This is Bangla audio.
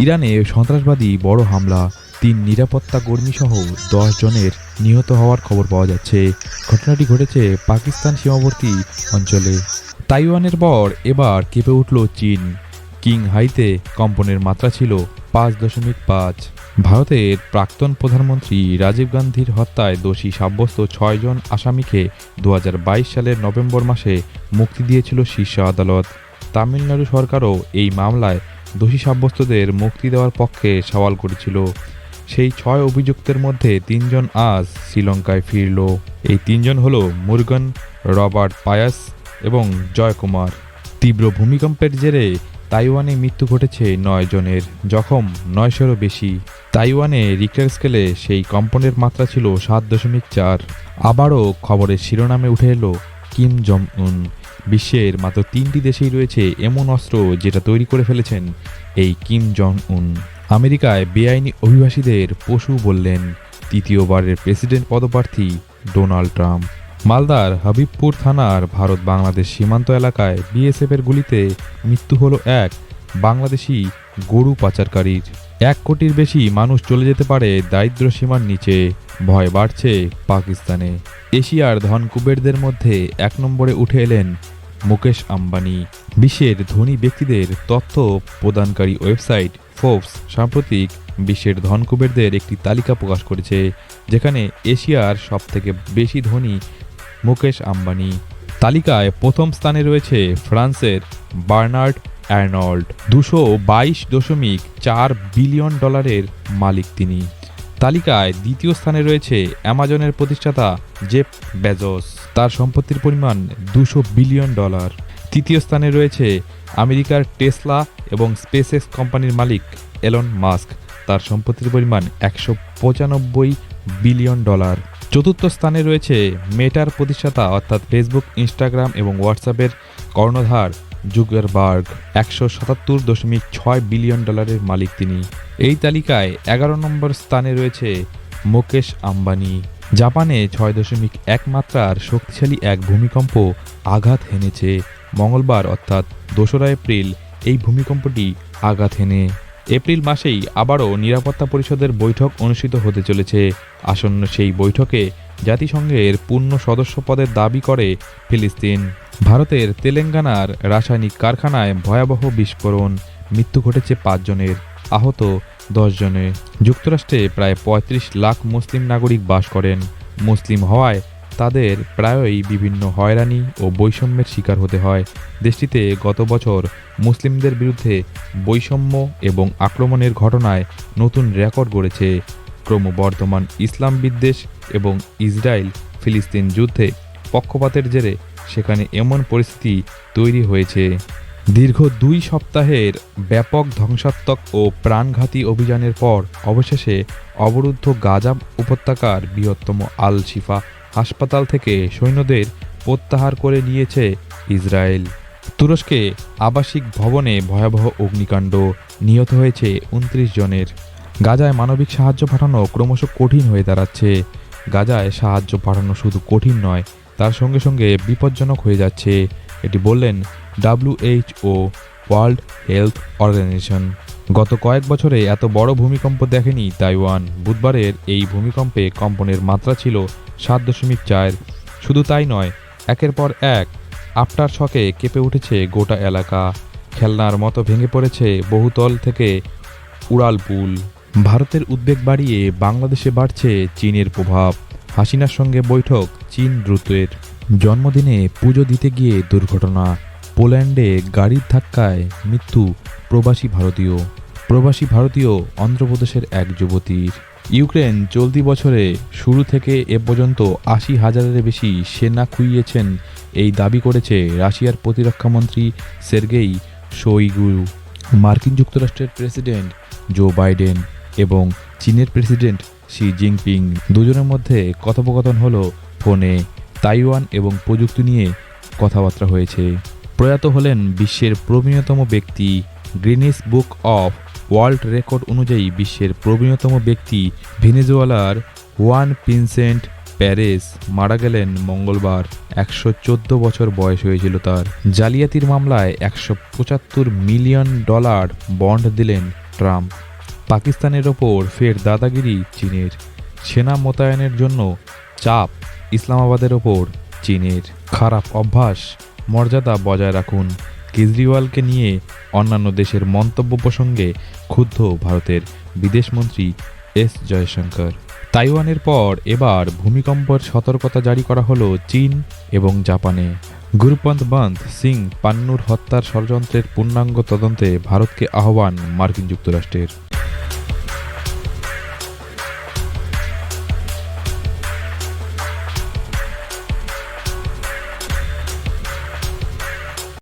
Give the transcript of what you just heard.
ইরানে সন্ত্রাসবাদী বড় হামলা, ৩ নিরাপত্তা কর্মীসহ ১০ জনের নিহত হওয়ার খবর পাওয়া যাচ্ছে। ঘটনাটি ঘটেছে পাকিস্তান সীমাবর্তী অঞ্চলে। তাইওয়ানের পর এবার কেঁপে উঠল চীন। কিংহাইতে কম্পনের মাত্রা ছিল ৫.৫। ভারতের প্রাক্তন প্রধানমন্ত্রী রাজীব গান্ধীর হত্যায় দোষী সাব্যস্ত ৬ জন আসামিকে ২০২২ সালের নভেম্বর মাসে মুক্তি দিয়েছিল শীর্ষ আদালত। তামিলনাড়ু সরকারও এই মামলায় দোষী সাব্যস্তদের মুক্তি দেওয়ার পক্ষে সওয়াল করেছিল। সেই ৬ অভিযুক্তের মধ্যে ৩ জন আজ শ্রীলঙ্কায় ফিরল। এই ৩ জন হল মুরুগান, রবার্ট পায়াস এবং জয়কুমার। তীব্র ভূমিকম্পের জেরে তাইওয়ানে মৃত্যু ঘটেছে ৯ জনের, জখম ৯০০রও বেশি। তাইওয়ানে রিক্টার স্কেলে সেই কম্পনের মাত্রা ছিল ৭.৪। আবারও খবরের শিরোনামে উঠে এলো কিম জং উন। বিশ্বের মাত্র ৩টি দেশেই রয়েছে এমন অস্ত্র যেটা তৈরি করে ফেলেছেন এই কিম জং উন। আমেরিকায় বেআইনি অভিবাসীদের পশু বললেন তৃতীয়বারের প্রেসিডেন্ট পদপ্রার্থী ডোনাল্ড ট্রাম্প। মালদার হাবিবপুর থানার ভারত বাংলাদেশ সীমান্ত এলাকায় বিএসএফের গুলিতে মৃত্যু হলো এক বাংলাদেশি গরু পাচারকারীর। ১ কোটির বেশি মানুষ চলে যেতে পারে দারিদ্র্য সীমার নিচে, ভয় বাড়ছে পাকিস্তানে। এশিয়ার ধন কুবেরদের মধ্যে ১ নম্বরে উঠে এলেন মুকেশ আম্বানি। বিশ্বের ধনী ব্যক্তিদের তথ্য প্রদানকারী ওয়েবসাইট ফোর্বস সাম্প্রতিক বিশ্বের ধনকুবেরদের একটি তালিকা প্রকাশ করেছে, যেখানে এশিয়ার সবথেকে বেশি ধনী মুকেশ আম্বানি। তালিকায় প্রথম স্থানে রয়েছে ফ্রান্সের বার্নার্ড আর্নল্ড। ২২.৪ বিলিয়ন ডলারের মালিক তিনি। তালিকায় দ্বিতীয় স্থানে রয়েছে অ্যামাজনের প্রতিষ্ঠাতা জেফ বেজোস, তার সম্পত্তির পরিমাণ ২০০ বিলিয়ন ডলার। তৃতীয় স্থানে রয়েছে আমেরিকার টেসলা এবং স্পেসএক্স কোম্পানির মালিক এলন মাস্ক, তার সম্পত্তির পরিমাণ ১৯৫ বিলিয়ন ডলার। চতুর্থ স্থানে রয়েছে মেটার প্রতিষ্ঠাতা অর্থাৎ ফেসবুক, ইনস্টাগ্রাম এবং হোয়াটসঅ্যাপের কর্ণধার জুকারবার্গ, ১৭৭.৬ বিলিয়ন ডলারের মালিক তিনি। এই তালিকায় ১১ নম্বর স্থানে রয়েছে মুকেশ আম্বানি। জাপানে ৬.১ মাত্রার শক্তিশালী এক ভূমিকম্প আঘাত হেনেছে মঙ্গলবার অর্থাৎ ২রা এপ্রিল। এই ভূমিকম্পটি আঘাত হেনে এপ্রিল মাসেই আবারও নিরাপত্তা পরিষদের বৈঠক অনুষ্ঠিত হতে চলেছে। আসন্ন সেই বৈঠকে জাতিসংঘের পূর্ণ সদস্য পদের দাবি করে ফিলিস্তিন। ভারতের তেলেঙ্গানার রাসায়নিক কারখানায় ভয়াবহ বিস্ফোরণ, মৃত্যু ঘটেছে ৫ জনের, আহত ১০ জনের। যুক্তরাষ্ট্রে প্রায় ৩৫ লাখ মুসলিম নাগরিক বাস করেন। মুসলিম হওয়ায় তাদের প্রায়ই বিভিন্ন হয়রানি ও বৈষম্যের শিকার হতে হয়। দেশটিতে গত বছর মুসলিমদের বিরুদ্ধে বৈষম্য এবং আক্রমণের ঘটনায় নতুন রেকর্ড গড়েছে। ক্রমবর্ধমান ইসলাম বিদ্বেষ এবং ইসরায়েল ফিলিস্তিন যুদ্ধে পক্ষপাতের জেরে সেখানে এমন পরিস্থিতি তৈরি হয়েছে। দীর্ঘ ২ সপ্তাহের ব্যাপক ধ্বংসাত্মক ও প্রাণঘাতী অভিযানের পর অবশেষে অবরুদ্ধ গাজা উপত্যকার বৃহত্তম আল শিফা হাসপাতাল থেকে সৈন্যদের প্রত্যাহার করে নিয়েছে ইসরায়েল। তুরস্কে আবাসিক ভবনে ভয়াবহ অগ্নিকাণ্ড, নিহত হয়েছে ২৯ জনের। গাজায় মানবিক সাহায্য পাঠানো ক্রমশ কঠিন হয়ে দাঁড়াচ্ছে। গাজায় সাহায্য পাঠানো শুধু কঠিন নয়, তার সঙ্গে সঙ্গে বিপজ্জনক হয়ে যাচ্ছে, এটি বললেন WHO ওয়ার্ল্ড হেলথ অর্গানাইজেশন। গত কয়েক বছরে এত বড় ভূমিকম্প দেখেনি তাইওয়ান। বুধবারের এই ভূমিকম্পে কম্পনের মাত্রা ছিল ৭.৪। শুধু তাই নয়, একের পর এক আফটার শকে কেঁপে উঠেছে গোটা এলাকা। খেলনার মতো ভেঙে পড়েছে বহুতল থেকে উড়ালপুল। ভারতের উদ্বেগ বাড়িয়ে বাংলাদেশে বাড়ছে চীনের প্রভাব। হাসিনার সঙ্গে বৈঠক চীন দূতের। জন্মদিনে পুজো দিতে গিয়ে দুর্ঘটনা। পোল্যান্ডে গাড়ির ধাক্কায় মৃত্যু প্রবাসী ভারতীয় অন্ধ্রপ্রদেশের এক যুবতীর। ইউক্রেন চলতি বছরে শুরু থেকে এ পর্যন্ত ৮০,০০০-এর বেশি সেনা খুইয়েছেন, এই দাবি করেছে রাশিয়ার প্রতিরক্ষামন্ত্রী সের্গেই শোইগু। মার্কিন যুক্তরাষ্ট্রের প্রেসিডেন্ট জো বাইডেন এবং চীনের প্রেসিডেন্ট শি জিনপিং দুজনের মধ্যে কথোপকথন হলো ফোনে। তাইওয়ান এবং প্রযুক্তি নিয়ে কথাবার্তা হয়েছে। প্রয়াত হলেন বিশ্বের প্রবীণতম ব্যক্তি। Greenidge book of world record অনুযায়ী বিশ্বের প্রবীণতম ব্যক্তি ভেনেজুয়েলার হুয়ান ভিনসেন্ট প্যারেস মারা গেলেন মঙ্গলবার। ১১৪ বছর বয়স হয়েছিল তার। জালিয়াতির মামলায় $১৭৫ মিলিয়ন বন্ড দিলেন ট্রাম্প। পাকিস্তানের ওপর ফের দাদাগিরি চীনের। সেনা মোতায়েনের জন্য চাপ ইসলামাবাদের ওপর চীনের। খারাপ অভ্যাস মর্যাদা বজায় রাখুন। কেজরিওয়ালকে নিয়ে অন্যান্য দেশের মন্তব্য প্রসঙ্গে ক্ষুব্ধ ভারতের বিদেশমন্ত্রী এস জয়শঙ্কর। তাইওয়ানের পর এবার ভূমিকম্পের সতর্কতা জারি করা হলো চীন এবং জাপানে। গুরুপন্তবন্ত সিং পান্নুর হত্যার ষড়যন্ত্রের পূর্ণাঙ্গ তদন্তে ভারতকে আহ্বান মার্কিন যুক্তরাষ্ট্রের।